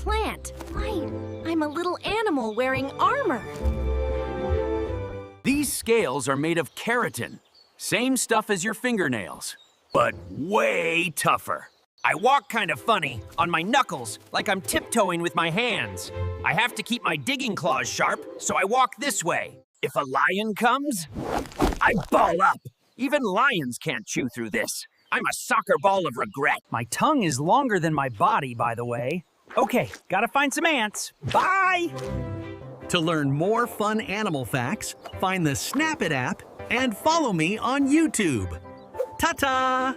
plant. Right, I'm a little animal wearing armor. These scales are made of keratin. Same stuff as your fingernails, but way tougher. I walk kind of funny, on my knuckles, like I'm tiptoeing with my hands. I have to keep my digging claws sharp, so I walk this way. If a lion comes, I ball up. Even lions can't chew through this. I'm a soccer ball of regret. My tongue is longer than my body, by the way. Okay, gotta find some ants. Bye! To learn more fun animal facts, find the Snap It app and follow me on YouTube. Ta-ta!